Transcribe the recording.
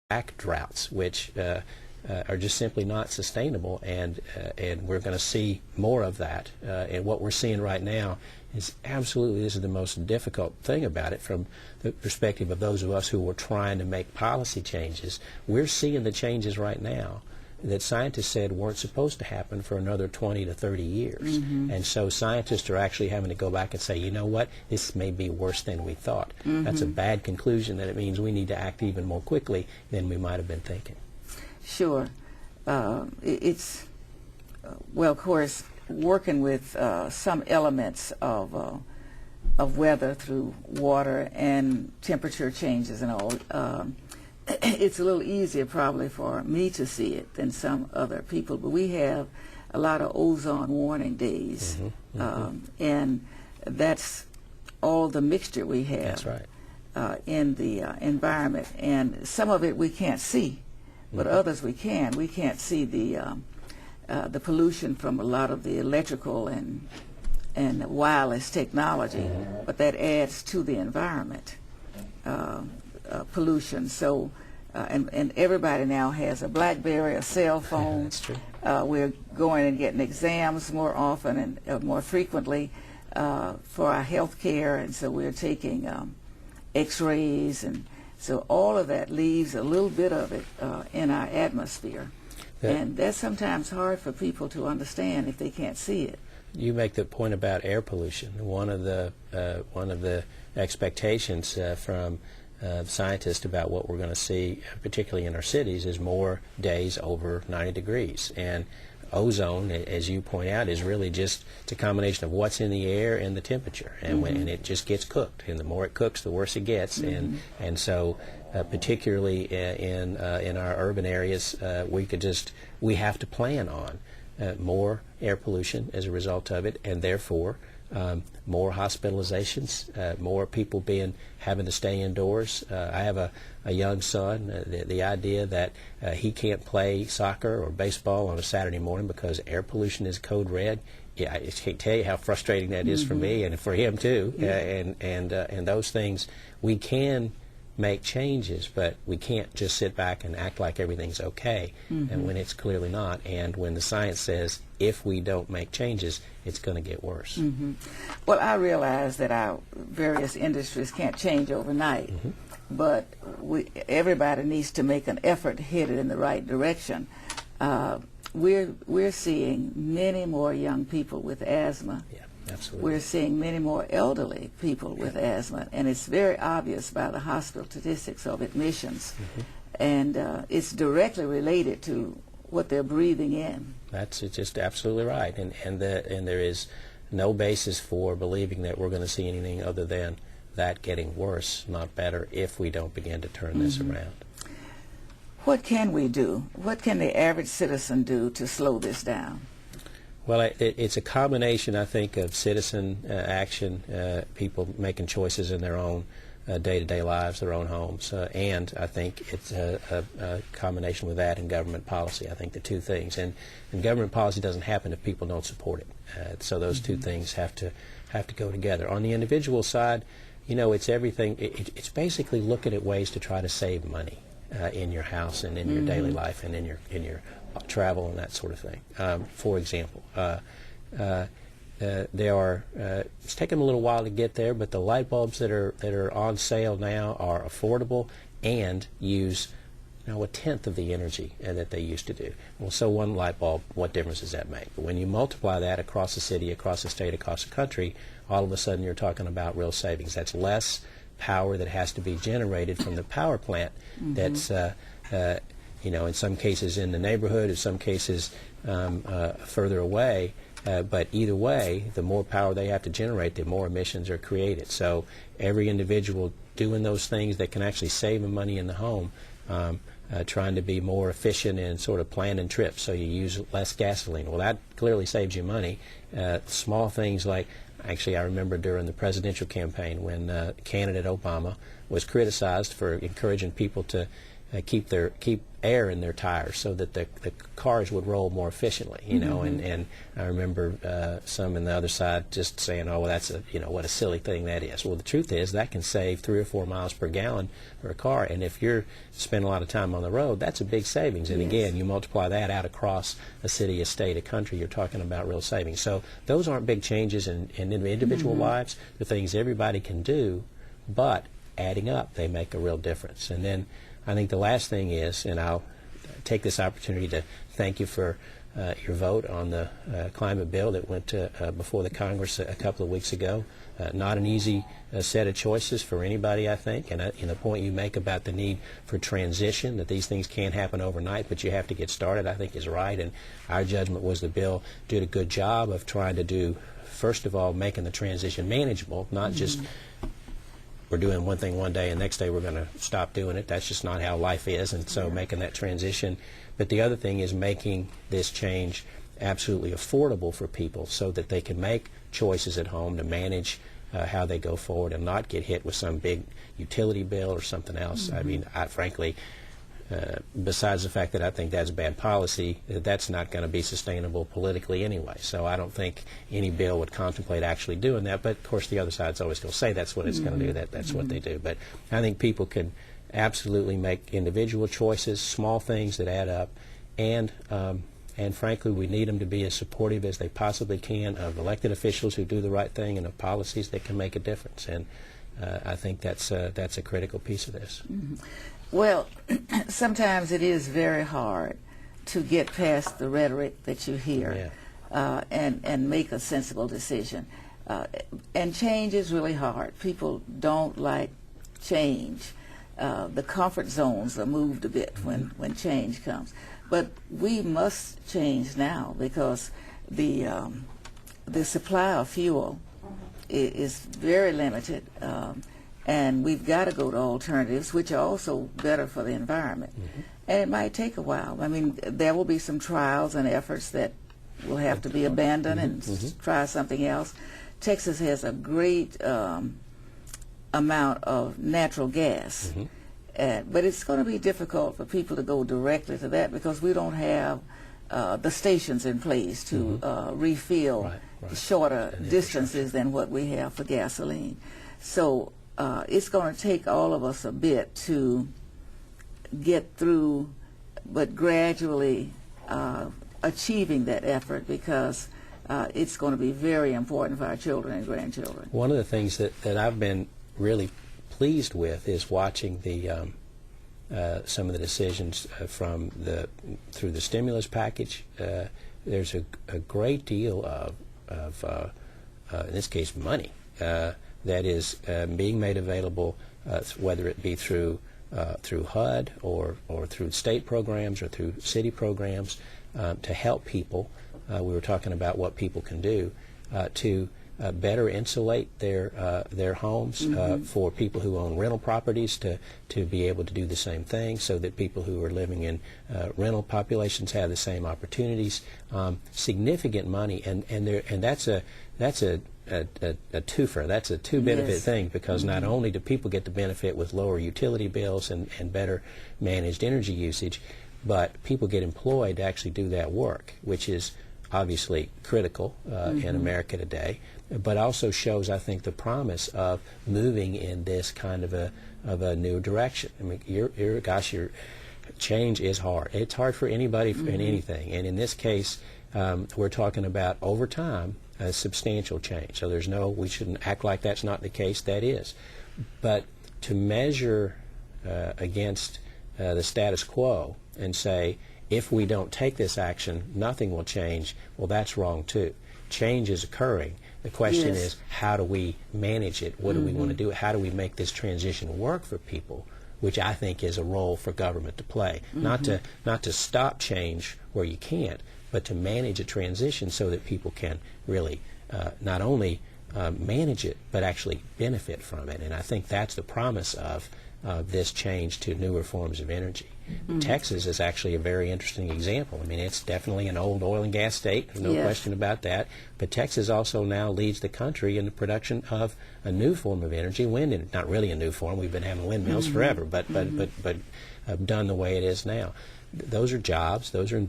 back droughts, which are just simply not sustainable, and we're going to see more of that. And what we're seeing right now is absolutely, this is the most difficult thing about it from the perspective of those of us who were trying to make policy changes. We're seeing the changes right now that scientists said weren't supposed to happen for another 20 to 30 years. And so scientists are actually having to go back and say, you know what, this may be worse than we thought. That's a bad conclusion, that it means we need to act even more quickly than we might have been thinking. Sure. It's, well, of course, working with some elements of weather through water and temperature changes and all, it's a little easier probably for me to see it than some other people, but we have a lot of ozone warning days, and that's all the mixture we have. That's right. In the environment, and some of it we can't see, but others we can. We can't see the pollution from a lot of the electrical and wireless technology, but that adds to the environment. Pollution. So, and everybody now has a BlackBerry, a cell phone. That's true. We're going and getting exams more often and more frequently for our health care, and so we're taking X-rays, and so all of that leaves a little bit of it in our atmosphere, and that's sometimes hard for people to understand if they can't see it. You make the point about air pollution. One of the expectations from scientists about what we're going to see, particularly in our cities, is more days over 90 degrees. And ozone, as you point out, is really just it's a combination of what's in the air and the temperature, and and it just gets cooked. And the more it cooks, the worse it gets. And so, particularly in our urban areas, we have to plan on more air pollution as a result of it, and therefore more hospitalizations, more people having to stay indoors. I have a young son. The idea that he can't play soccer or baseball on a Saturday morning because air pollution is code red. Yeah, I can't tell you how frustrating that is for me and for him too. And those things, we can make changes, but we can't just sit back and act like everything's okay, and when it's clearly not. And when the science says if we don't make changes, it's going to get worse. Well, I realize that our various industries can't change overnight, but everybody needs to make an effort headed in the right direction. We're seeing many more young people with asthma. Yeah. Absolutely. We're seeing many more elderly people with asthma, and it's very obvious by the hospital statistics of admissions, and it's directly related to what they're breathing in. That's just absolutely right, and there is no basis for believing that we're going to see anything other than that getting worse, not better, if we don't begin to turn this around. What can we do? What can the average citizen do to slow this down? Well, it's a combination, I think, of citizen action, people making choices in their own day-to-day lives, their own homes, and I think it's a combination with that and government policy. I think the two things, and government policy doesn't happen if people don't support it. So those two things have to go together. On the individual side, you know, it's everything. It's basically looking at ways to try to save money in your house and in your daily life and in your travel and that sort of thing. For example, it's taken them a little while to get there, but the light bulbs that are on sale now are affordable and use a tenth of the energy that they used to do. Well, so one light bulb, what difference does that make? But when you multiply that across the city, across the state, across the country, all of a sudden you're talking about real savings. That's less power that has to be generated from the power plant that's in some cases in the neighborhood, in some cases further away. But either way, the more power they have to generate, the more emissions are created. So every individual doing those things that can actually save them money in the home, trying to be more efficient in sort of planning trips so you use less gasoline. Well, that clearly saves you money. Small things like, actually I remember during the presidential campaign when candidate Obama was criticized for encouraging people to keep air in their tires so that the cars would roll more efficiently, you know, and I remember some on the other side just saying, oh, well, that's what a silly thing that is. Well, the truth is that can save 3 or 4 miles per gallon for a car, and if you're spend a lot of time on the road, that's a big savings. And again, you multiply that out across a city, a state, a country, you're talking about real savings. So those aren't big changes in individual lives. The things everybody can do, but adding up, they make a real difference. And then I think the last thing is, and I'll take this opportunity to thank you for your vote on the climate bill that went before the Congress a couple of weeks ago. Not an easy set of choices for anybody, I think, and the point you make about the need for transition, that these things can't happen overnight, but you have to get started, I think is right. And our judgment was the bill did a good job of trying to do, first of all, making the transition manageable, not just we're doing one thing one day and next day we're going to stop doing it. That's just not how life is, and so making that transition. But the other thing is making this change absolutely affordable for people so that they can make choices at home to manage how they go forward and not get hit with some big utility bill or something else. I mean, frankly, besides the fact that I think that's bad policy, that's not going to be sustainable politically anyway. So I don't think any bill would contemplate actually doing that. But of course, the other side's always going to say that's what it's going to do. That's what they do. But I think people can absolutely make individual choices, small things that add up, and frankly, we need them to be as supportive as they possibly can of elected officials who do the right thing and of policies that can make a difference. And I think that's a critical piece of this. Well, sometimes it is very hard to get past the rhetoric that you hear and make a sensible decision. And change is really hard. People don't like change. The comfort zones are moved a bit when change comes. But we must change now because the supply of fuel is very limited. And we've got to go to alternatives, which are also better for the environment. And it might take a while. I mean, there will be some trials and efforts that will have to be abandoned and try something else. Texas has a great amount of natural gas. But it's going to be difficult for people to go directly to that because we don't have the stations in place to refill shorter distances than what we have for gasoline. So it's going to take all of us a bit to get through, but gradually achieving that effort because it's going to be very important for our children and grandchildren. One of the things that I've been really pleased with is watching the some of the decisions through the stimulus package. There's a great deal of in this case money that is being made available, whether it be through HUD or through state programs or through city programs to help people. We were talking about what people can do to better insulate their homes for people who own rental properties to be able to do the same thing, so that people who are living in rental populations have the same opportunities. Significant money, and that's a twofer. That's a two-benefit thing because not only do people get the benefit with lower utility bills and better managed energy usage, but people get employed to actually do that work, which is obviously critical in America today, but also shows, I think, the promise of moving in this kind of a new direction. I mean, your change is hard. It's hard for anybody in anything, and in this case, we're talking about over time a substantial change. So we shouldn't act like that's not the case. That is, but to measure against the status quo and say, if we don't take this action, nothing will change, well, that's wrong too. Change is occurring. The question is, how do we manage it? What do we want to do? How do we make this transition work for people, which I think is a role for government to play. Not to stop change where you can't, but to manage a transition so that people can really not only manage it, but actually benefit from it. And I think that's the promise of this change to newer forms of energy. Texas is actually a very interesting example. I mean, it's definitely an old oil and gas state, there's no question about that, but Texas also now leads the country in the production of a new form of energy, wind, and not really a new form. We've been having windmills forever, but done the way it is now. Those are jobs. Those are